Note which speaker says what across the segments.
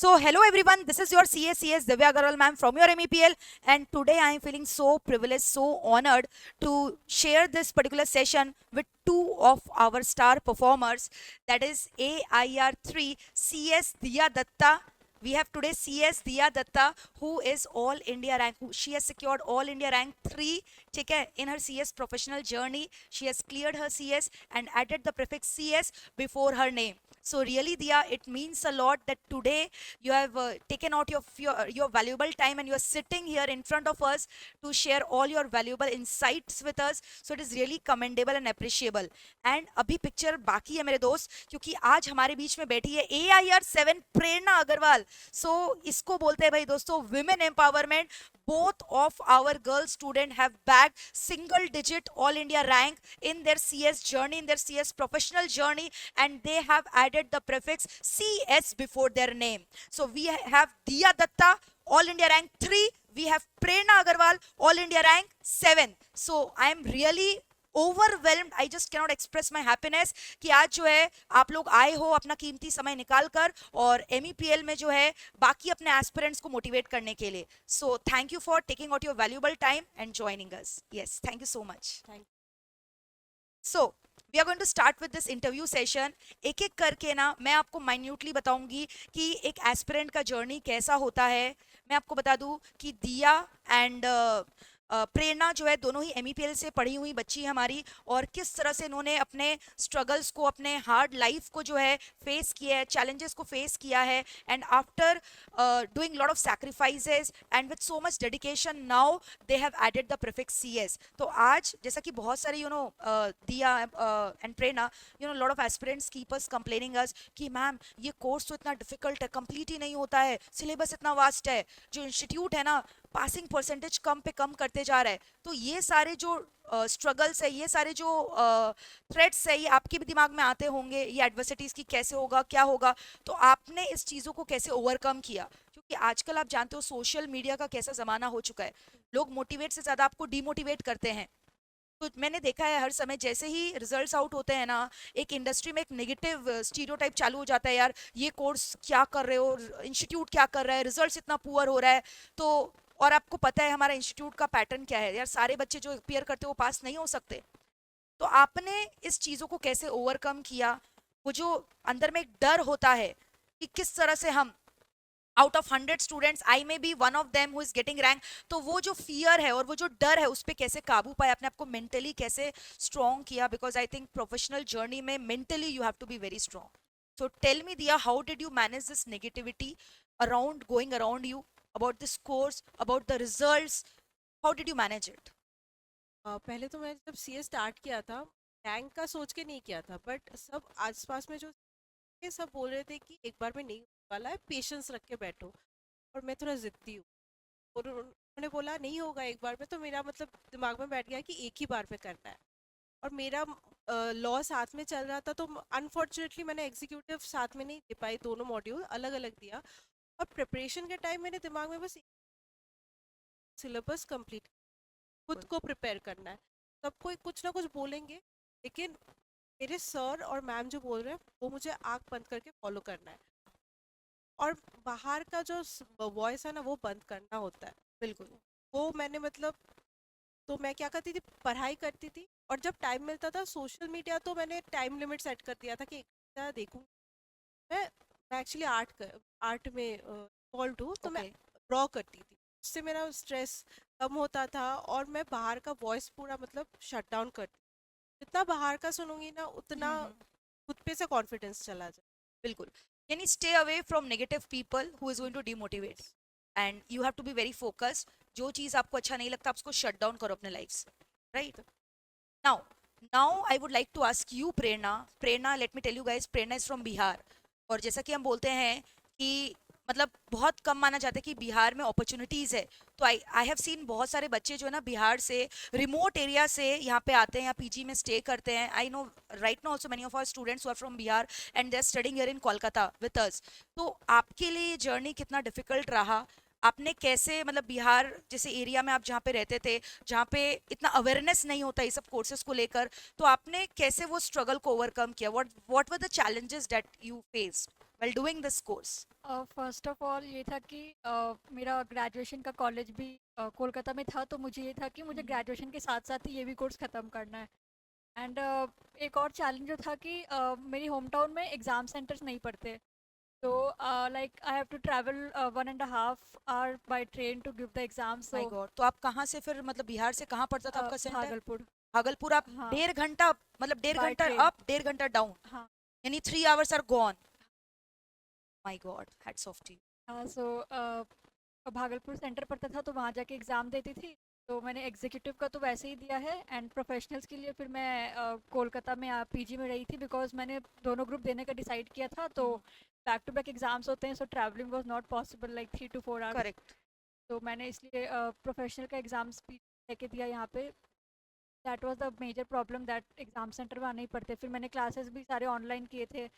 Speaker 1: So, hello everyone, this is your CACS Divya Agarwal ma'am from your MEPL, and today I am feeling so privileged, so honored to share this particular session with two of our star performers, that is AIR3 CS Diya Datta. We have today CS Diya Datta, who is All India rank. She has secured All India rank 3. Okay, in her CS professional journey, she has cleared her CS and added the prefix CS before her name. So really, Dia, it means a lot that today you have taken out your valuable time and you are sitting here in front of us to share all your valuable insights with us. So it is really commendable and appreciable. And अभी picture बाकी है मेरे दोस्त, क्योंकि आज हमारे बीच में बैठी है AIR7 प्रेरणा अग्रवाल. सो इसको बोलते हैं भाई दोस्तों women empowerment. Both of our girl students have bagged single digit all India rank in their CS journey, in their CS professional journey, and they have added the prefix CS before their name. So we have Diya Datta, all India rank 3. We have Prerna Agarwal, all India rank 7. So I am really overwhelmed. I just cannot express my happiness कि आज जो है आप लोग आए हो अपना कीमती समय निकाल कर और MEPL में जो है बाकी अपने एस्पिरेंट्स को मोटिवेट करने के लिए. So thank you for taking out your valuable time and joining us. Yes, thank you so much. So we are going to start with this interview session. एक एक करके ना मैं आपको माइन्यूटली बताऊंगी कि एक एस्पिरेंट का जर्नी कैसा होता है. मैं आपको बता दूं कि दिया एंड प्रेरणा जो है दोनों ही MEPL से पढ़ी हुई बच्ची हमारी, और किस तरह से इन्होंने अपने स्ट्रगल्स को, अपने हार्ड लाइफ को जो है फेस किया है, चैलेंजेस को फेस किया है, and after doing lot of sacrifices and with so much dedication now they have added the prefix CS. तो आज जैसा कि बहुत सारे Diya and Prerna lot of aspirants keep us complaining us कि मैम ये कोर्स तो इतना डिफिकल्ट है, कंप्लीट ही नहीं होता है, सिलेबस इतना वास्ट है, जो इंस्टीट्यूट है ना पासिंग परसेंटेज कम पे कम करते जा रहा है. तो ये सारे जो स्ट्रगल्स है, ये सारे जो थ्रेट्स है, ये आपके भी दिमाग में आते होंगे, ये एडवर्सिटीज की कैसे होगा, क्या होगा. तो आपने इस चीज़ों को कैसे ओवरकम किया, क्योंकि आजकल आप जानते हो सोशल मीडिया का कैसा ज़माना हो चुका है. लोग मोटिवेट से ज़्यादा आपको डिमोटिवेट करते हैं. तो मैंने देखा है हर समय जैसे ही रिजल्ट्स आउट होते हैं ना, एक इंडस्ट्री में एक नेगेटिव स्टीरियोटाइप चालू हो जाता है, यार ये कोर्स क्या कर रहे हो, इंस्टीट्यूट क्या कर रहा है, रिजल्ट्स इतना पुअर हो रहा है. तो और आपको पता है हमारा इंस्टीट्यूट का पैटर्न क्या है, यार सारे बच्चे जो अपीयर करते हैं वो पास नहीं हो सकते. तो आपने इस चीज़ों को कैसे ओवरकम किया, वो जो अंदर में एक डर होता है कि किस तरह से हम out of 100 students I may be one of them who is getting rank, तो वो जो फियर है और वो जो डर है उस पर कैसे काबू पाया, अपने आप को मेंटली कैसे स्ट्रॉन्ग किया, because I think professional journey में mentally you have to be very strong. So tell me, Diya, how did you manage this negativity around going around you about this course, about the results? How did you manage it?
Speaker 2: पहले तो मैं जब CS start किया था, rank का सोच के नहीं किया था, बट सब आसपास में जो ये सब बोल रहे थे कि एक बार में नहीं होने वाला है, पेशेंस रख के बैठो. और मैं थोड़ा जिद्दी हूँ, और उन्होंने बोला नहीं होगा एक बार में, तो मेरा मतलब दिमाग में बैठ गया कि एक ही बार में करना है. और मेरा लॉ साथ में चल रहा था, तो अनफॉर्चुनेटली मैंने एग्जीक्यूटिव साथ में नहीं दे पाई, दोनों मॉड्यूल अलग अलग दिया. और प्रिपरेशन के टाइम मेरे दिमाग में बस सिलेबस कंप्लीट, खुद को प्रिपेयर करना है. सब कोई कुछ ना कुछ बोलेंगे, लेकिन मेरे सर और मैम जो बोल रहे हैं वो मुझे आँख बंद करके फॉलो करना है. और बाहर का जो वॉइस है ना, वो बंद करना होता है.
Speaker 1: बिल्कुल.
Speaker 2: वो मैंने मतलब, तो मैं क्या करती थी, पढ़ाई करती थी, और जब टाइम मिलता था सोशल मीडिया, तो मैंने टाइम लिमिट सेट कर दिया था कि एक घंटा देखूँ. मैं मैं एक्चुअली आर्ट में इन्वॉल्व हूँ, तो मैं
Speaker 1: Okay.
Speaker 2: ड्रॉ करती थी. उससे मेरा स्ट्रेस कम होता था, और मैं बाहर का वॉइस पूरा मतलब शट डाउन करती. जितना बाहर का सुनूंगी ना, उतना
Speaker 1: हम्म.
Speaker 2: खुद पे से कॉन्फिडेंस चला जाए.
Speaker 1: बिल्कुल. यानी stay away from negative people who is going to demotivate, and you have to be very focused. जो चीज़ आपको अच्छा नहीं लगता आप उसको शट डाउन करो अपने लाइफ से. Right. Now now I would like to ask you Prerna. Prerna, let me tell you guys, Prerna is from Bihar. और जैसा कि हम बोलते हैं कि मतलब बहुत कम माना जाता है कि बिहार में अपॉर्चुनिटीज़ है. तो आई आई हैव सीन बहुत सारे बच्चे जो है ना बिहार से, रिमोट एरिया से यहाँ पे आते हैं या PG में स्टे करते हैं. I know right now also many of our students are from Bihar and they are studying here in Kolkata with us. तो आपके लिए ये जर्नी कितना डिफिकल्ट रहा, आपने कैसे मतलब बिहार जैसे एरिया में आप जहाँ पे रहते थे, जहाँ पे इतना अवेयरनेस नहीं होता ये सब कोर्सेज को लेकर, तो आपने कैसे वो स्ट्रगल को ओवरकम किया, what what were the challenges that you faced while doing this course?
Speaker 3: First of all ये था कि मेरा ग्रेजुएशन का कॉलेज भी कोलकाता में था, तो मुझे ये था कि मुझे
Speaker 1: Mhm.
Speaker 3: ग्रेजुएशन के साथ साथ ही ये भी कोर्स ख़त्म करना है। एंड एक और चैलेंज जो था कि मेरी होम टाउन में एग्ज़ाम सेंटर्स नहीं पड़ते, तो like I have to travel 1.5 hour by train to give the exam.
Speaker 1: My
Speaker 3: so
Speaker 1: god, तो आप कहाँ से फिर, मतलब बिहार से कहाँ पड़ता था आपका सेंटर?
Speaker 3: भागलपुर।
Speaker 1: भागलपुर। आप
Speaker 3: हाँ,
Speaker 1: 1.5 घंटा, मतलब डेढ़
Speaker 3: बाय
Speaker 1: घंटा
Speaker 3: ट्रेन।
Speaker 1: अप 1.5 घंटा डाउन,
Speaker 3: हाँ।
Speaker 1: यानी 3 hours are gone. My god, hats off to you.
Speaker 3: So Bhagalpur centre पड़ता था, तो वहाँ जाके एग्ज़ाम देती थी। तो मैंने एग्जीक्यूटिव का तो वैसे ही दिया है, एंड प्रोफेशनल्स के लिए फिर मैं कोलकाता में पीजी में रही थी, बिकॉज मैंने दोनों ग्रुप देने का डिसाइड किया था। तो बैक टू बैक एग्जाम्स होते हैं, सो travelling was not possible like 3 to 4 hours.
Speaker 1: Correct.
Speaker 3: तो मैंने इसलिए प्रोफेशनल का एग्ज़ाम्स भी लेके दिया यहाँ पे। That was the major problem, that exam centre में आना ही पड़ते। फिर मैंने क्लासेस भी सारे ऑनलाइन किए थे,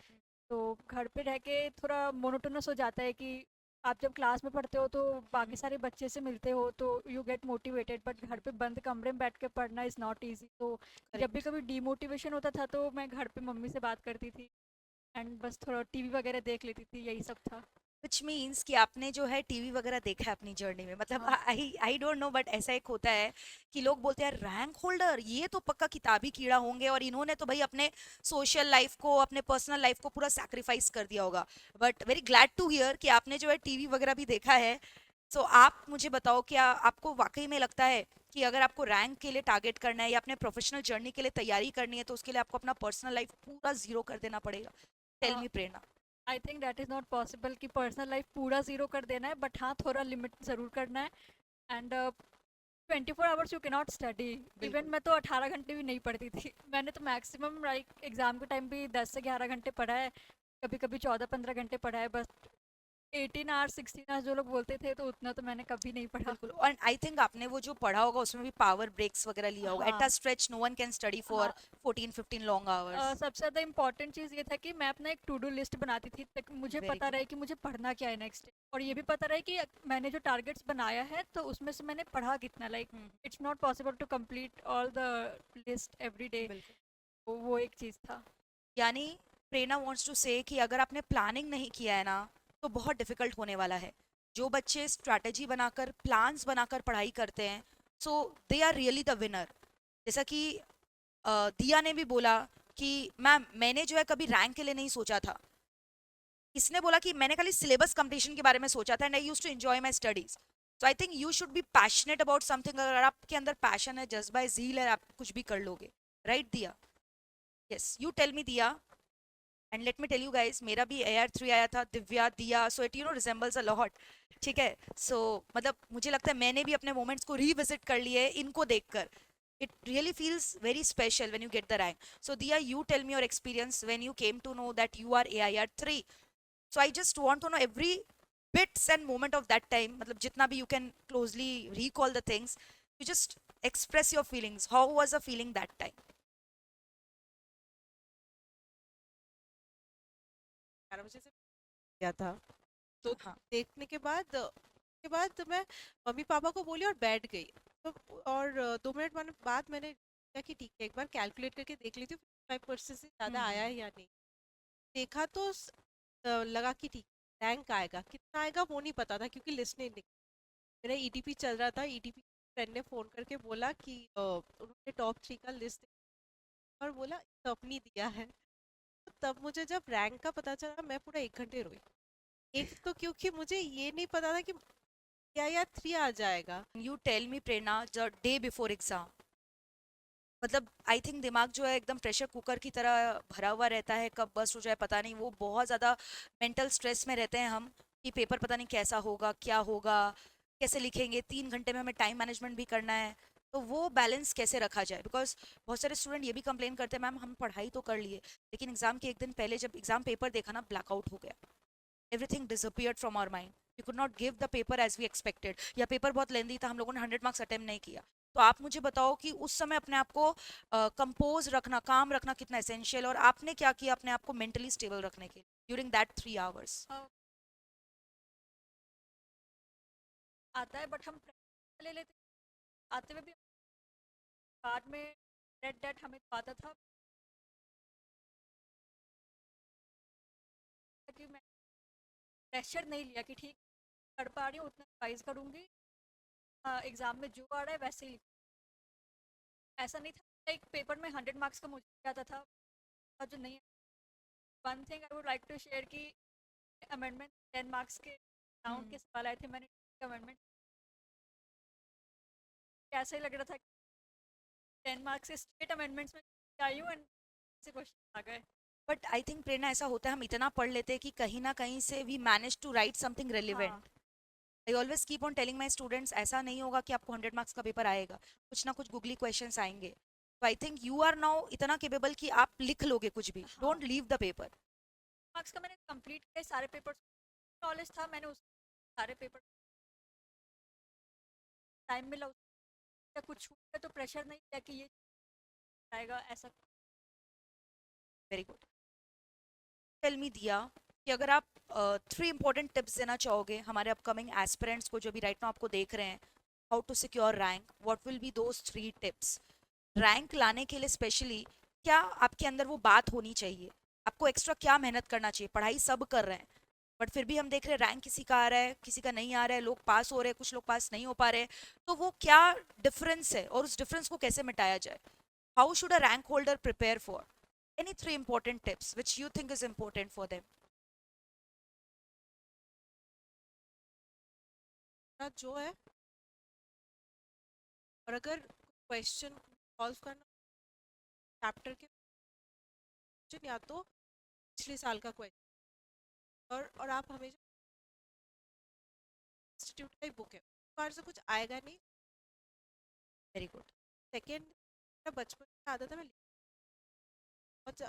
Speaker 3: तो घर पे रह के थोड़ा मोनोटोनस हो जाता है कि आप जब क्लास में पढ़ते हो तो बाकी सारे बच्चे से मिलते हो, तो यू गेट मोटिवेटेड, बट घर पे बंद कमरे में बैठ के पढ़ना इज़ नॉट ईजी। तो जब भी
Speaker 1: करेक्ट।
Speaker 3: कभी डीमोटिवेशन होता था तो मैं घर पे मम्मी से बात करती थी, एंड बस थोड़ा टीवी वगैरह देख लेती थी, यही सब था।
Speaker 1: विच मीन्स कि आपने जो है टीवी वगैरह देखा है अपनी जर्नी में, मतलब
Speaker 3: हाँ।
Speaker 1: आई आई डोंट नो, बट ऐसा एक होता है कि लोग बोलते हैं रैंक होल्डर ये तो पक्का किताबी कीड़ा होंगे और इन्होंने तो भाई अपने सोशल लाइफ को, अपने पर्सनल लाइफ को पूरा सैक्रिफाइस कर दिया होगा। But very glad to hear कि आपने जो है टीवी वगैरह भी देखा है। सो आप मुझे बताओ, क्या आपको वाकई में लगता है कि अगर आपको रैंक के लिए टारगेट करना है या अपने प्रोफेशनल जर्नी के लिए तैयारी करनी है तो उसके लिए आपको अपना पर्सनल लाइफ पूरा जीरो कर देना पड़ेगा? Tell me Prerna.
Speaker 3: I think that is not possible कि पर्सनल लाइफ पूरा ज़ीरो कर देना है, बट हाँ थोड़ा लिमिट ज़रूर करना है। And 24 hours you cannot study. Even
Speaker 1: बिल्कुल।
Speaker 3: मैं तो 18 घंटे भी नहीं पढ़ती थी। मैंने तो मैक्सिमम लाइक एग्जाम के टाइम भी 10 से 11 घंटे पढ़ा है, कभी कभी 14-15 घंटे पढ़ा है बस। 18 आवर्स 16 आवर्स जो लोग बोलते थे, तो उतना तो मैंने कभी नहीं पढ़ा।
Speaker 1: बिल्कुल, और आई थिंक आपने वो जो पढ़ा होगा उसमें भी पावर ब्रेक्स वगैरह लिया होगा। एट अ
Speaker 3: हाँ।
Speaker 1: Stretch no one can study for
Speaker 3: हाँ।
Speaker 1: 14-15 लॉन्ग आवर्स।
Speaker 3: सबसे ज़्यादा इंपॉर्टेंट चीज़ ये था कि मैं अपना एक टू डू लिस्ट बनाती थी, ताकि मुझे
Speaker 1: वेरी
Speaker 3: पता
Speaker 1: गुड।
Speaker 3: रहे कि मुझे पढ़ना क्या है नेक्स्ट डे, और ये भी पता रहे कि मैंने जो टारगेट्स बनाया है तो उसमें से मैंने पढ़ा कितना। Like it's not possible to complete all the list every day.
Speaker 1: बिल्कुल।
Speaker 3: वो एक चीज़ था।
Speaker 1: यानी प्रेरणा वांट्स टू से कि अगर आपने प्लानिंग नहीं किया है ना तो बहुत डिफिकल्ट होने वाला है। जो बच्चे स्ट्रैटेजी बनाकर, प्लान्स बनाकर पढ़ाई करते हैं, so they are really the winner. जैसा कि दिया ने भी बोला कि मैम मैंने जो है कभी रैंक के लिए नहीं सोचा था। इसने बोला कि मैंने खाली सिलेबस कंप्लीशन के बारे में सोचा था and I used to enjoy my studies. So I think you should be passionate about something. अगर आपके अंदर पैशन है, जज्बा है, ज़ील है, आप कुछ भी कर लोगे। राइट दिया? Yes, you tell me Diya. And let me tell you guys, मेरा भी AR3 आया था, Divya, Diya, so it resembles a lot. ठीक है। सो मतलब मुझे लगता है मैंने भी अपने मोमेंट्स को रिविजिट कर लिए इनको देखकर। it really feels very special when you get the rank. So Dia, you tell me your experience when you came to know that you are AIR3. So I just want to know every bits and moment of that time, matlab jitna bhi you can closely recall the things, you just express your feelings. How was the feeling that time?
Speaker 2: 11 बजे से किया था, तो
Speaker 1: हाँ।
Speaker 2: देखने के बाद मैं मम्मी पापा को बोली और बैठ गई। तो और 2 मिनट बाद मैंने सोचा कि ठीक है, एक बार कैलकुलेट करके देख लेती हूँ 5% से ज़्यादा आया है या नहीं। देखा तो लगा कि ठीक रैंक आएगा, कितना आएगा वो नहीं पता था क्योंकि लिस्ट नहीं निकली। मेरा ईटीपी चल रहा था। ईटीपी फ्रेंड ने फ़ोन करके बोला कि उन्होंने टॉप 3 का लिस्ट और बोला अपनी दिया है। तो तब मुझे जब रैंक का पता चला, मैं पूरा 1 घंटे रोई। एक तो क्योंकि मुझे ये नहीं पता था कि क्या या 3 आ जाएगा।
Speaker 1: You tell me Prerna, the day before exam, मतलब आई थिंक दिमाग जो है एकदम प्रेशर कुकर की तरह भरा हुआ रहता है, कब बस्ट हो जाए पता नहीं। वो बहुत ज़्यादा मेंटल स्ट्रेस में रहते हैं हम कि पेपर पता नहीं कैसा होगा, क्या होगा, कैसे लिखेंगे, 3 घंटे में हमें टाइम मैनेजमेंट भी करना है। तो वो बैलेंस कैसे रखा जाए? बिकॉज बहुत सारे स्टूडेंट ये भी कंप्लेन करते हैं, मैम हम पढ़ाई तो कर लिए लेकिन एग्जाम के एक दिन पहले जब एग्जाम पेपर देखा ना, ब्लैकआउट हो गया। Everything disappeared from our mind. We could not give the paper as we expected, या पेपर बहुत लेंदी था, हम लोगों ने 100 मार्क्स अटेम्प्ट नहीं किया। तो आप मुझे बताओ कि उस समय अपने आप को कंपोज रखना, काम रखना कितना एसेंशियल, और आपने क्या किया अपने आप को मेंटली स्टेबल रखने के लिए ड्यूरिंग दैट 3 hours?
Speaker 3: आता है बट हम ले लेते, आते हुए भी बाद में डेट डेट हमें तो आता था कि मैं प्रेशर नहीं लिया कि ठीक कर पा रही हूँ उतना रिवाइज करूँगी, एग्ज़ाम में जो आ रहा है वैसे ही लिखूंगी। ऐसा नहीं था एक पेपर में 100 मार्क्स का मुझे आता था और जो नहीं। One thing I would like to share कि अमेंडमेंट 10 मार्क्स के राउंड के सवाल आए थे, मैंने अमेंडमेंट ऐसा ही लग रहा था कि 10 मार्क्स से स्ट्रेट अमेंडमेंट्स में आई हूँ एंड से क्वेश्चन आ गए।
Speaker 1: बट आई थिंक प्रेरणा ऐसा होता है हम इतना पढ़ लेते हैं कि कहीं ना कहीं से we manage to write something relevant. I always keep on telling my students ऐसा नहीं होगा कि आपको 100 मार्क्स का पेपर आएगा, कुछ ना कुछ गूगली क्वेश्चंस आएंगे। तो I think you are now इतना केपेबल कि आप लिख लोगे कुछ भी, don't leave the paper.
Speaker 3: Marks का मैंने कंप्लीट किया सारे पेपर, नॉलेज था मैंने उस सारे पेपर टाइम मिला या कुछ छूट गया तो प्रेशर नहीं किया कि ये आएगा ऐसा।
Speaker 1: Very good. टेल मी दिया कि अगर आप 3 इंपॉर्टेंट टिप्स देना चाहोगे हमारे अपकमिंग एस्पिरेंट्स को जो भी राइट नाउ आपको देख रहे हैं, how to secure rank, what will be those 3 tips? Rank लाने के लिए स्पेशली क्या आपके अंदर वो बात होनी चाहिए? आपको एक्स्ट्रा क्या मेहनत करना चाहिए? पढ़ाई सब कर रहे हैं बट फिर भी हम देख रहे हैं रैंक किसी का आ रहा है किसी का नहीं आ रहा है, लोग पास हो रहे हैं कुछ लोग पास नहीं हो पा रहे हैं। तो वो क्या डिफरेंस है और उस डिफरेंस को कैसे मिटाया जाए? How should a rank holder prepare for? Any 3 important tips which you think is important for them?
Speaker 2: जो है, और अगर क्वेश्चन सॉल्व करना चैप्टर के question या तो पिछले साल का क्वेश्चन, और आप हमेशा इंस्टीट्यूट का ही बुक है, बाहर से कुछ आएगा नहीं।
Speaker 1: Very good.
Speaker 2: सेकेंड, मेरा बचपन में आदत है, मैं बहुत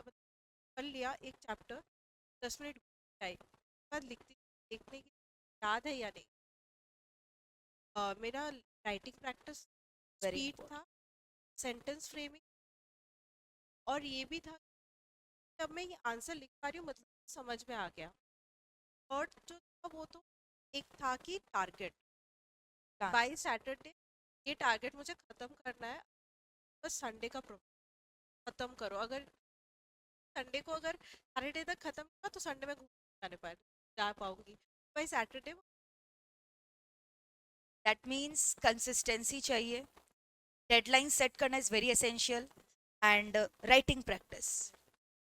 Speaker 2: पढ़ लिया एक चैप्टर 10 मिनट टाइम बाद लिखती देखने की याद है या नहीं। मेरा राइटिंग प्रैक्टिस
Speaker 1: वेरी
Speaker 2: स्पीड था, सेंटेंस फ्रेमिंग, और ये भी था जब मैं ये आंसर लिख पा रही हूँ मतलब समझ में आ गया। और जो था वो तो एक था कि टारगेट बाय सैटरडे, ये टारगेट मुझे ख़त्म करना है, बस संडे का प्रॉब्लम ख़त्म करो। अगर संडे को अगर सैटरडे तक ख़त्म हुआ तो संडे में घूमने जा पाऊंगी। By Saturday
Speaker 1: that means consistency चाहिए, डेडलाइन सेट करना is very essential, and writing practice.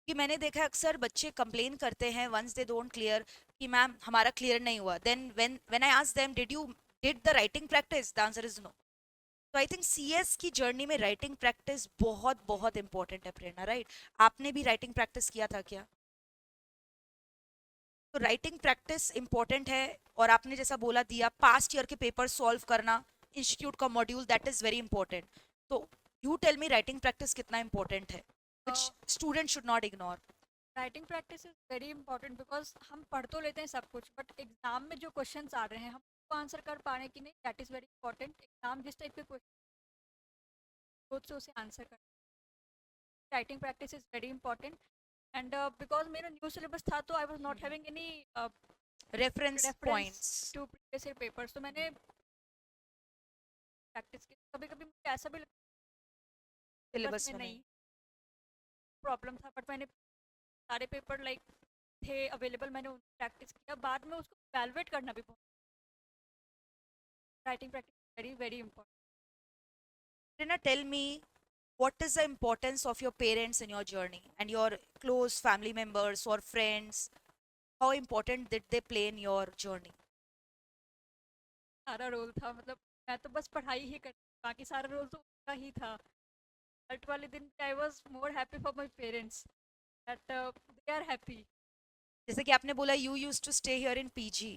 Speaker 1: कि मैंने देखा है अक्सर बच्चे कंप्लेन करते हैं वंस दे डोंट क्लियर कि मैम हमारा क्लियर नहीं हुआ, then when I ask them did the writing practice, the answer is no. तो आई थिंक सीएस की जर्नी में राइटिंग प्रैक्टिस बहुत बहुत इंपॉर्टेंट है प्रेरणा, राइट? आपने भी राइटिंग प्रैक्टिस किया था क्या? तो राइटिंग प्रैक्टिस इंपॉर्टेंट है। और आपने जैसा बोला दिया पास्ट ईयर के पेपर सॉल्व करना, इंस्टीट्यूट का module, that is very important. तो you tell me writing practice कितना इंपॉर्टेंट है which student should not ignore?
Speaker 3: Writing practice is very important because हम पढ़ तो लेते हैं सब कुछ बट एग्जाम में जो क्वेश्चंस आ रहे हैं हम उसको आंसर कर पा रहे हैं कि नहीं, that is very important. Exam जिस टाइप के क्वेश्चन सोच से उसे आंसर कर, writing practice is very important. And because मेरा न्यू सिलेबस था तो I was not having any
Speaker 1: reference points
Speaker 3: to previous year papers, तो मैंने प्रैक्टिस की। कभी कभी मुझे ऐसा भी लगता
Speaker 1: सिलेबस
Speaker 3: में
Speaker 1: में
Speaker 3: नहीं
Speaker 1: नहीं।
Speaker 3: प्रॉब्लम था बट मैंने सारे पेपर लाइक थे अवेलेबल, मैंने उनको प्रैक्टिस किया, बाद में उसको वैल्युएट करना भी बहुत। Writing practice very very important.
Speaker 1: Prerna, tell me what is the importance of your parents in your journey and your close family members or friends? How important did they play in your journey?
Speaker 3: सारा role था, मतलब मैं तो बस पढ़ाई ही करती, बाकी सारा रोल तो उनका ही था। रिजल्ट वाले दिन I was more happy for my parents that they are happy.
Speaker 1: जैसे कि आपने बोला you use to stay here in PG,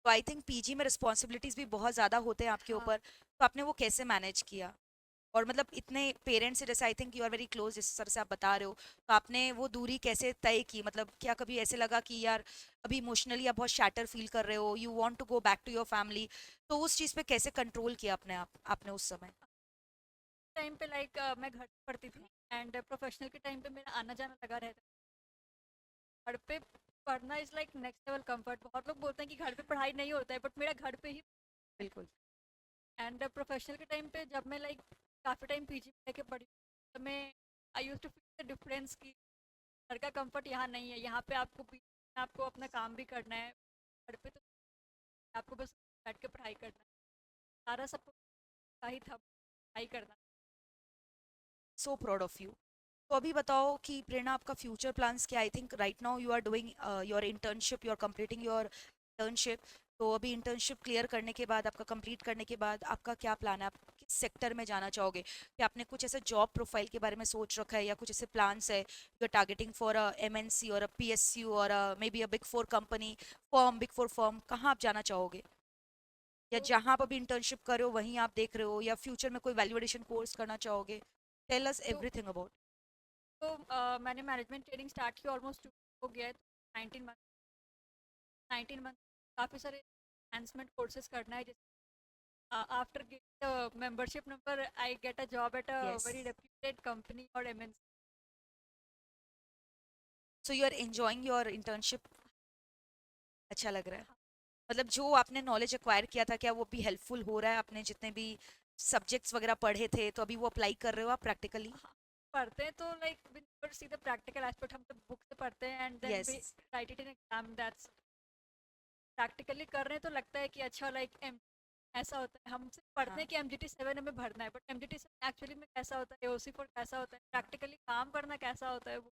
Speaker 1: तो आई थिंक पीजी में रिस्पॉन्सिबिलिटीज भी बहुत ज़्यादा होते हैं आपके
Speaker 3: हाँ।
Speaker 1: ऊपर, तो आपने वो कैसे मैनेज किया? और मतलब इतने पेरेंट्स से, जैसे I think you are very close जिस तरह से आप बता रहे हो, तो आपने वो दूरी कैसे तय की? मतलब क्या कभी ऐसे लगा कि यार अभी इमोशनली आप बहुत शैटर फील कर रहे हो, you want to go back to your family, तो उस चीज़ पे कैसे कंट्रोल किया अपने आप आपने उस समय?
Speaker 3: टाइम पे लाइक मैं घर पे पढ़ती थी एंड प्रोफेशनल के टाइम पे मेरा आना जाना लगा रहता है। घर पे पढ़ना is like next level comfort. बहुत लोग बोलते हैं कि घर पे पढ़ाई नहीं होता है बट मेरा घर पे ही।
Speaker 1: बिल्कुल।
Speaker 3: एंड प्रोफेशनल के टाइम पे जब मैं लाइक काफ़ी टाइम पीजी में लेके पढ़ी तो मैं I use to feel the difference की घर का कंफर्ट यहाँ नहीं है। यहाँ पे आपको अपना काम भी करना है, घर पे तो आपको बस बैठ के पढ़ाई करना है, सारा सब का ही था, पढ़ाई करना।
Speaker 1: So proud of you. तो अभी बताओ कि प्रेरणा आपका फ्यूचर प्लान्स क्या? I think right now you are doing your internship, you are completing your internship. तो अभी इंटर्नशिप क्लियर करने के बाद, आपका कंप्लीट करने के बाद आपका क्या प्लान है? आप किस सेक्टर में जाना चाहोगे? क्या आपने कुछ ऐसे जॉब प्रोफाइल के बारे में सोच रखा है, या कुछ ऐसे प्लान्स है you are targeting for a MNC और अ पीएसयू और maybe a big four company firm, big four firm? कहाँ आप जाना चाहोगे? या
Speaker 3: तो
Speaker 1: जहाँ आप अभी इंटर्नशिप कर रहे हो वहीं आप देख रहे हो, या फ्यूचर में कोई वैल्यूएडिशन कोर्स करना चाहोगे? टेल अस
Speaker 3: तो
Speaker 1: एवरीथिंग अबाउट।
Speaker 3: मैंने मैनेजमेंट ट्रेनिंग स्टार्ट की, ऑलमोस्ट हो गया है। 19 मंथ, 19 मंथ काफ़ी सारे एनहांसमेंट कोर्सेज करना है, जैसे after get membership number I get a job at a
Speaker 1: yes.
Speaker 3: Very reputed company और MNC.
Speaker 1: So you are enjoying your internship? अच्छा लग रहा है? मतलब जो आपने नॉलेज एक्वायर किया था, क्या वो भी हेल्पफुल हो रहा है? आपने जितने भी सब्जेक्ट्स वगैरह पढ़े थे, तो अभी वो अप्लाई कर रहे हो आप प्रैक्टिकली?
Speaker 3: हाँ, पढ़ते हैं तो like we never see the practical aspect, हम तो बुक से पढ़ते हैं and then we
Speaker 1: yes.
Speaker 3: Write it in exam, that's practically कर रहे हैं तो लगता है कि अच्छा लाइक एम ऐसा होता है। हम सिर्फ पढ़ते
Speaker 1: हाँ।
Speaker 3: हैं कि एमजीटी 7 हमें भरना है, बट एमजीटी 7 एक्चुअली में कैसा होता है, एओसी 4 कैसा होता है, प्रैक्टिकली काम करना कैसा होता है वो।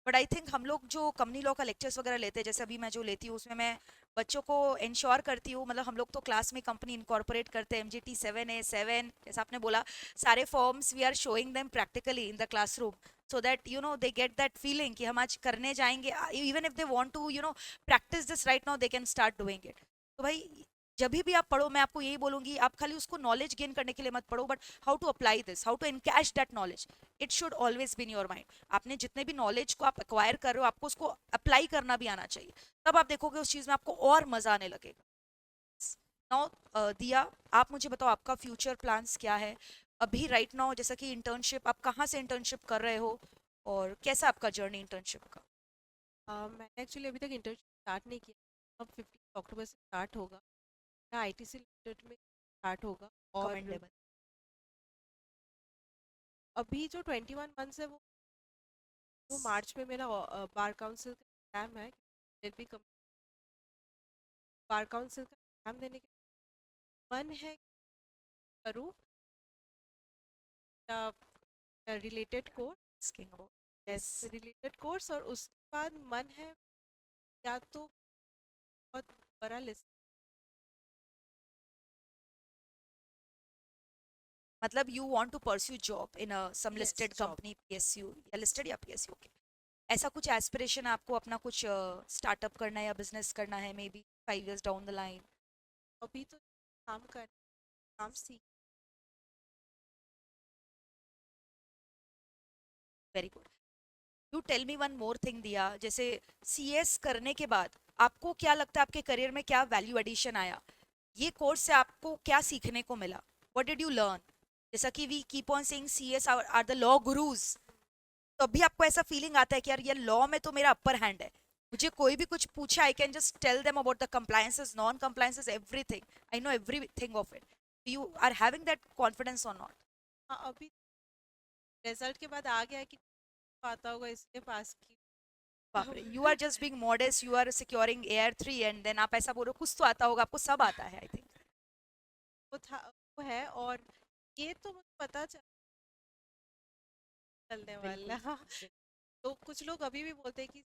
Speaker 1: बट आई थिंक हम लोग जो कंपनी लॉ का लेक्चर्स वगैरह लेते हैं, जैसे अभी मैं जो लेती हूँ उसमें मैं बच्चों को इंश्योर करती हूँ, मतलब हम लोग तो क्लास में कंपनी इनकॉर्पोरेट करते हैं, MGT 7A 7, जैसा आपने बोला, सारे forms we are showing them practically in the classroom, so that you know they get that feeling कि हम आज करने जाएंगे, even if they want to you know practice this right now, they can start doing it. तो भाई, जब भी आप पढ़ो, मैं आपको यही बोलूंगी, आप खाली उसको नॉलेज गेन करने के लिए मत पढ़ो, but how to apply this, how to encash that knowledge, it should always be in your mind. आपने जितने भी नॉलेज को आप एक्वायर कर रहे हो, आपको उसको अप्लाई करना भी आना चाहिए, तब आप देखोगे उस चीज में आपको और मजा आने लगेगा। नाउ दिया, आप मुझे बताओ आपका फ्यूचर प्लान्स क्या है अभी राइट नाउ? जैसा कि इंटर्नशिप, आप कहाँ से इंटर्नशिप कर रहे हो, और कैसा आपका जर्नी इंटर्नशिप का?
Speaker 2: मैंने एक्चुअली अभी तक इंटर्नशिप स्टार्ट नहीं किया। अब 15 अक्टूबर से स्टार्ट होगा। मेरा आईटी से रिलेटेड में स्टार्ट होगा। और
Speaker 1: कमेंडेबल।
Speaker 2: अभी जो 21 मंथ्स है वो मार्च में मेरा बार काउंसिल का एग्ज़ाम है। फिर भी बार काउंसिल का एग्ज़ाम देने के मन है करूँ related course.
Speaker 1: Asking about.
Speaker 2: Yes,
Speaker 1: Yes.
Speaker 2: Related course. और उसके बाद मन है या तो बहुत बड़ा लिस्ट।
Speaker 1: मतलब you want to pursue job in a some
Speaker 2: yes,
Speaker 1: listed
Speaker 2: job.
Speaker 1: Company, PSU या लिस्टेड या पीएसयू, ओके। ऐसा कुछ एस्पिरेशन है आपको, अपना कुछ स्टार्टअप करना है या बिजनेस करना है, maybe 5 years down the line?
Speaker 2: अभी तो काम सीख।
Speaker 1: Very good. You tell me one more thing Diya, जैसे सीएस करने के बाद आपको क्या लगता है आपके करियर में क्या वैल्यू एडिशन आया? ये कोर्स से आपको क्या सीखने को मिला? What did you learn? जैसा कि we keep on saying CS are the law gurus, तो अभी आपको ऐसा फीलिंग आता है कि यार ये लॉ में तो मेरा अपर हैंड है, मुझे कोई भी कुछ पूछा, I can just tell them about the compliances, non compliances, everything, I know everything of it. You are having that confidence और नॉट?
Speaker 2: हाँ, अभी रिजल्ट के बाद आ गया है कि आता होगा इसलिए पास की।
Speaker 1: बाप रे, you are just being modest, you are securing AR3 and then आप ऐसा बोल रहे हो कुछ तो आता होगा, आपको सब आता है आई थिंक।
Speaker 2: वो था, वो है। और ये तो मुझे पता चलने वाला।
Speaker 1: बिल्कुल।
Speaker 2: तो कुछ लोग अभी भी बोलते हैं कि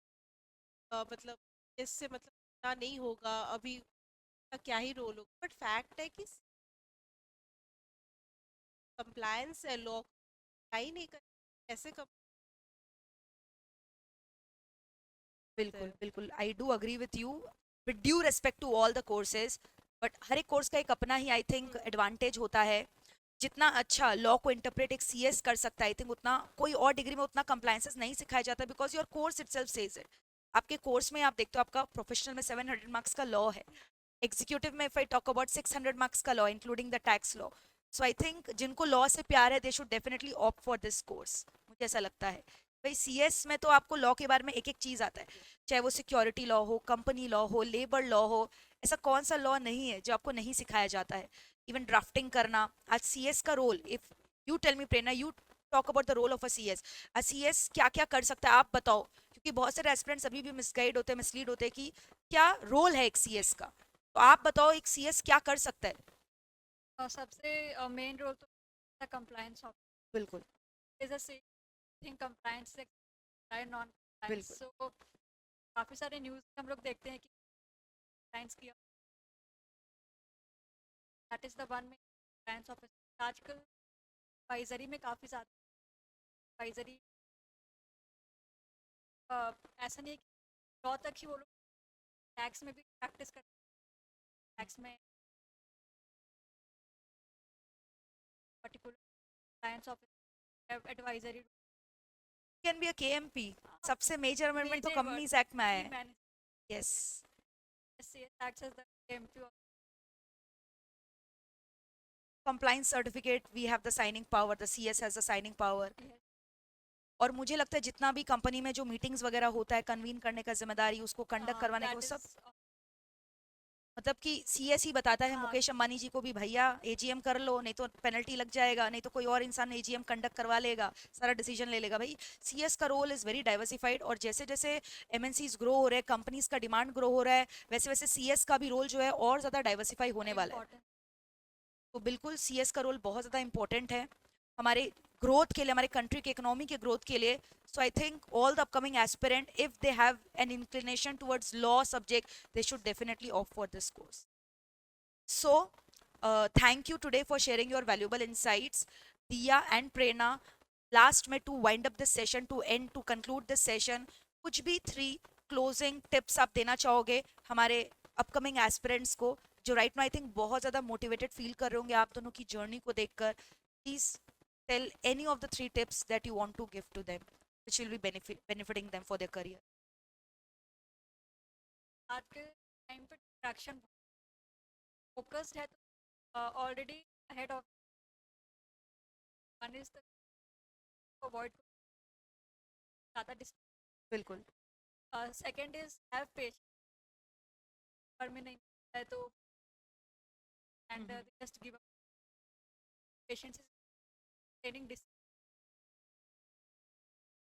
Speaker 2: मतलब इससे मतलब ना नहीं होगा अभी का क्या ही रोल होगा। बट फैक्ट है कि कंप्लायंस है, लॉ ही नहीं कर कैसे करते
Speaker 1: बिल्कुल
Speaker 2: हैं।
Speaker 1: बिल्कुल, I do agree with you, with due respect to all the courses, but हर एक कोर्स का एक अपना ही आई थिंक एडवांटेज होता है। जितना अच्छा लॉ को इंटरप्रेट एक सीएस कर सकता है, आई थिंक उतना कोई और डिग्री में उतना कंप्लायंसेस नहीं सिखाया जाता, because your course itself says it. आपके कोर्स में आप देखते हो आपका प्रोफेशनल में 700 मार्क्स का लॉ है, एग्जीक्यूटिव में if I talk about 600 marks का law including the tax law. So I think जिनको लॉ से प्यार है they should definitely opt for this course, मुझे ऐसा लगता है। भाई सीएस में तो आपको लॉ के बारे में एक एक चीज आता है, चाहे वो सिक्योरिटी लॉ हो, कंपनी लॉ हो, लेबर लॉ हो, ऐसा कौन सा लॉ नहीं है जो आपको नहीं सिखाया जाता है? इवन ड्राफ्टिंग करना, आज सीएस का role, if you tell me Prerna, you talk about the role of a CS, क्या क्या कर सकता है आप बताओ, क्योंकि बहुत सारे एस्पिरेंट्स अभी भी मिसगाइड होते हैं, मिसलीड होते हैं कि क्या रोल है एक सीएस का। तो आप बताओ एक सीएस क्या कर सकता है।
Speaker 3: सबसे मेन रोल तो कंप्लायंस
Speaker 1: बिल्कुल
Speaker 3: इज अ थिंग, कंप्लायंस से नॉन कंप्लायंस।
Speaker 1: बिल्कुल।
Speaker 3: सो काफ़ी सारे न्यूज़ हम लोग देखते हैं कि कंप्लायंस किया, दैट इज़ द वन में कंप्लायंस ऑफिसर आजकल एडवाइजरी में काफ़ी ज़्यादा एडवाइजरी, ऐसा नहीं है कि लॉ तक ही वो लोग, टैक्स में भी प्रैक्टिस करते हैं, टैक्स में particular compliance officer advisory
Speaker 1: can be a KMP. सबसे मेजर अमेंडमेंट तो कंपनीज एक्ट में आया है।
Speaker 3: Manage
Speaker 1: yes.
Speaker 3: Acts as the MP.
Speaker 1: compliance certificate we have the signing power, the CS has the signing power। और मुझे लगता है जितना भी कंपनी में जो मीटिंग्स वगैरह होता है कन्वीन करने का जिम्मेदारी, उसको कंडक्ट करवाने का, वो सब मतलब कि सीएस ही बताता है मुकेश अंबानी जी को भी, भैया एजीएम कर लो, नहीं तो पेनल्टी लग जाएगा, नहीं तो कोई और इंसान एजीएम कंडक्ट करवा लेगा, सारा डिसीजन ले लेगा। भाई सीएस का रोल इज वेरी डाइवर्सिफाइड, और जैसे जैसे एमएनसीज ग्रो हो रहे हैं, कंपनीज का डिमांड ग्रो हो रहा है, वैसे वैसे सीएस का भी रोल जो है और ज्यादा डाइवर्सिफाई होने वाला है। तो बिल्कुल सीएस का रोल बहुत ज़्यादा इंपॉर्टेंट है हमारे ग्रोथ के लिए, हमारे कंट्री के इकोनॉमी के ग्रोथ के लिए। So I think all the upcoming aspirant, if they have an inclination towards law subject, they should definitely opt for this course. So thank you today for sharing your valuable insights, Diya and Prerna. Last में to wind up this session, to end, to conclude this session, कुछ भी 3 closing tips आप देना चाहोगे हमारे upcoming aspirants को, जो right now I think बहुत ज़्यादा मोटिवेटेड फील कर रहे होंगे आप दोनों की जर्नी को देखकर। Please tell any of the 3 tips that you want to give to them which will be benefiting them for their career।
Speaker 3: आज के टाइम पे डिस्ट्रैक्शन फोकस्ड है तो already ahead of one is the avoid ज़्यादा
Speaker 1: बिल्कुल
Speaker 3: second is have patience, पर में नहीं है तो and just give up. Patience is training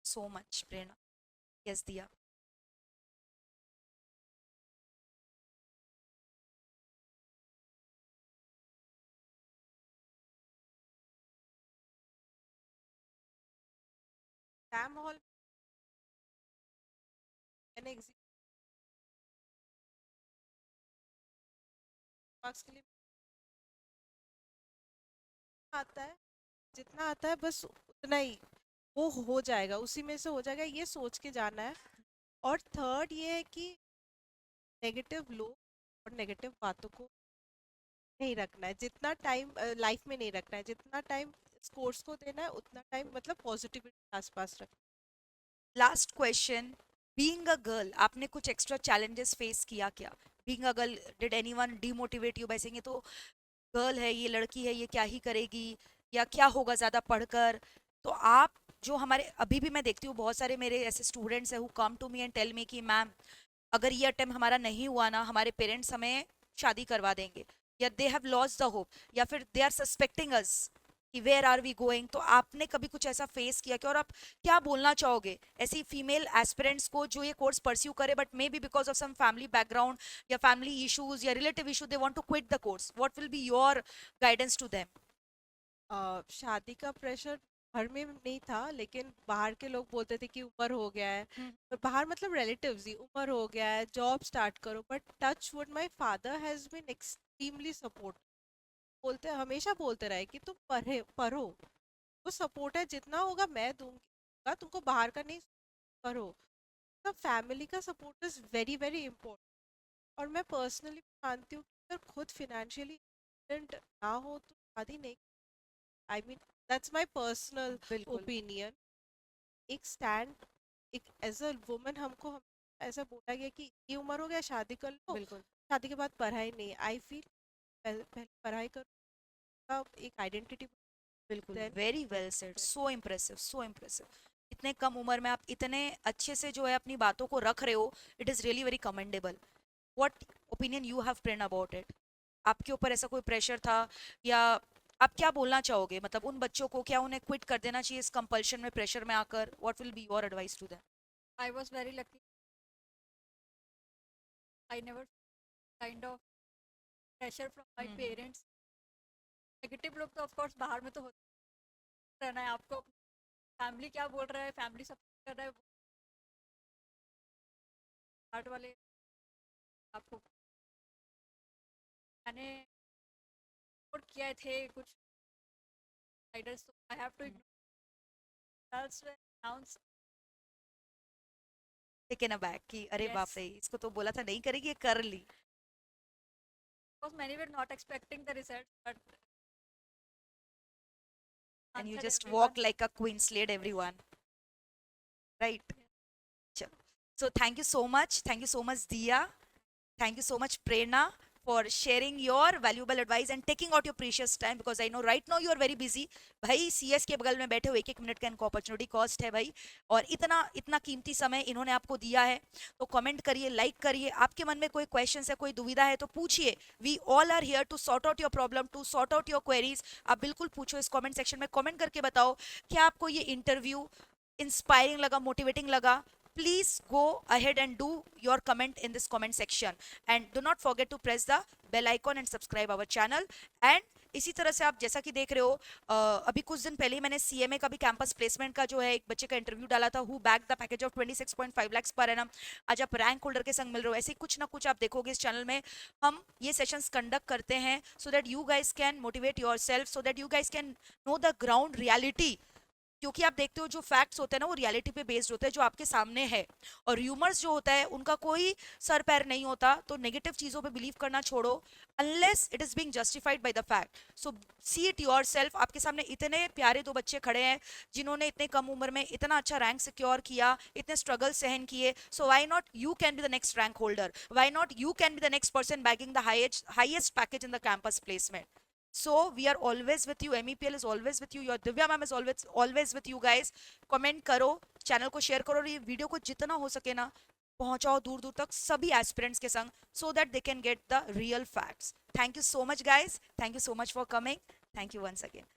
Speaker 1: so much Prerna. yes दिया।
Speaker 2: एग्जाम हॉल मैंने मार्क्स के लिए आता है, जितना आता है बस उतना ही वो हो जाएगा, उसी में से हो जाएगा, ये सोच के जाना है। और थर्ड ये है कि नेगेटिव लोग और नेगेटिव बातों को नहीं रखना है, जितना टाइम लाइफ में नहीं रखना है, जितना टाइम कोर्स को देना है उतना टाइम मतलब पॉजिटिविटी आसपास रखना।
Speaker 1: Last question, being a girl आपने कुछ एक्स्ट्रा चैलेंजेस फेस किया क्या? Being a girl, did anyone demotivate you by saying ये तो गर्ल है, ये लड़की है, ये क्या ही करेगी, या क्या होगा ज़्यादा पढ़कर? तो आप जो हमारे अभी भी मैं देखती हूँ बहुत सारे मेरे ऐसे स्टूडेंट्स हैं who come to me and tell me कि मैम अगर ये अटेम्प्ट हमारा नहीं हुआ ना, हमारे पेरेंट्स हमें शादी करवा देंगे, या they have lost the hope, या फिर दे आर सस्पेक्टिंग अस कि वेयर आर वी गोइंग। तो आपने कभी कुछ ऐसा फेस किया क्या, और आप क्या बोलना चाहोगे ऐसी फीमेल एस्पिरेंट्स को जो ये कोर्स परस्यू करे but maybe because of some family background या फैमिली इश्यूज या relative issue they want to quit the course, what will be your guidance to them?
Speaker 2: शादी का प्रेशर घर में नहीं था, लेकिन बाहर के लोग बोलते थे कि उम्र हो गया है, और बाहर मतलब रिलेटिव्स ही, उम्र हो गया है, जॉब स्टार्ट करो। But touch wood my father has been extremely support, बोलते हमेशा बोलते रहे कि तुम पढ़ो, वो सपोर्ट है, जितना होगा मैं दूंगी, तुमको बाहर का नहीं, पढ़ो। तो फैमिली का support is very very important. और मैं पर्सनली मानती हूँ कि अगर खुद फिनेंशियली ना हो तो शादी नहीं, I mean that's my personal
Speaker 1: बिल्कुल
Speaker 2: ओपिनियन। एक स्टैंड, एक एज अ वुमन हमको ऐसा बोला गया कि ये उम्र हो गया शादी कर लो,
Speaker 1: बिल्कुल
Speaker 2: शादी के बाद पढ़ाई नहीं। आई फील पहले पढ़ाई करो, एक आइडेंटिटी।
Speaker 1: बिल्कुल,
Speaker 2: then
Speaker 1: very well said, so impressive, so impressive. इतने कम उम्र में आप इतने अच्छे से जो है अपनी बातों को रख रहे हो, it is really very commendable. What opinion you have Prerna about it? आपके ऊपर ऐसा कोई प्रेशर था, या आप क्या बोलना चाहोगे, मतलब उन बच्चों को क्या उन्हें क्विट कर देना चाहिए इस कंपल्शन में, प्रेशर में आकर? What will be your advice to them?
Speaker 3: I was very lucky. I never kind of pressure from my
Speaker 1: hmm,
Speaker 3: parents. Negative लोग तो ऑफ कोर्स बाहर में तो होते रहना है आपको, फैमिली क्या बोल रहा है, फैमिली सपोर्ट कर रहा है, हार्ट वाले आपको मैंने सपोर्ट किए थे कुछ राइडर्स, तो I have to ignore announce.
Speaker 1: Taken aback कि अरे बाप
Speaker 3: यस,
Speaker 1: रे, इसको तो बोला था नहीं करेगी, ये कर ली।
Speaker 3: Because many were not expecting the result but
Speaker 1: and you
Speaker 3: answer
Speaker 1: just
Speaker 3: everyone.
Speaker 1: Walk like a queen, slayed everyone, right? चलो, so thank you so much Diya, thank you so much Prerna for sharing your valuable advice and taking out your precious time, because I know right now you are very busy. भाई CS के बगल में बैठे हो, एक एक minute का इनको अपॉर्चुनिटी कॉस्ट है भाई, और इतना इतना कीमती समय इन्होंने आपको दिया है। तो कमेंट करिए, लाइक करिए, आपके मन में कोई क्वेश्चन है, कोई दुविधा है तो पूछिए। We all are here to sort out your problem, to sort out your queries. आप बिल्कुल पूछो, इस कमेंट सेक्शन में कमेंट करके बताओ क्या आपको ये इंटरव्यू इंस्पायरिंग लगा, मोटिवेटिंग लगा। Please go ahead and do your comment in this comment section, and do not forget to press the bell icon and subscribe our channel। and इसी तरह से आप जैसा कि देख रहे हो, अभी कुछ दिन पहले ही मैंने CMA का भी कैंपस प्लेसमेंट का जो है एक बच्चे का इंटरव्यू डाला था, who back the package of 26.5 lakhs per annum. आज आप रैंक होल्डर के संग मिल रहे हो। ऐसे ही कुछ ना कुछ आप देखोगे इस चैनल में। हम ये सेशंस कंडक्ट करते हैं सो that you guys can motivate your self, so that you guys can know the ground reality. क्योंकि आप देखते हो जो फैक्ट्स होते हैं ना वो रियलिटी पे बेस्ड होते हैं, जो आपके सामने है। और र्यूमर्स जो होता है उनका कोई सर पैर नहीं होता, तो नेगेटिव चीजों पे बिलीव करना छोड़ो, unless it is being justified by the fact. So see it yourself. आपके सामने इतने प्यारे दो बच्चे खड़े हैं जिन्होंने इतने कम उम्र में इतना अच्छा रैंक सिक्योर किया, इतने स्ट्रगल सहन किए। So why not you can be the next rank holder, why not you can be the next person bagging the highest package in the campus placement. So we are always with you, MEPL is always with you, your Divya ma'am is always with you guys। Comment करो, channel को share करो, और ये video को जितना हो सके ना पहुंचाओ दूर दूर तक सभी एस्पिरेंट्स के संग, so that they can get the real facts। Thank you so much guys, thank you so much for coming, thank you once again।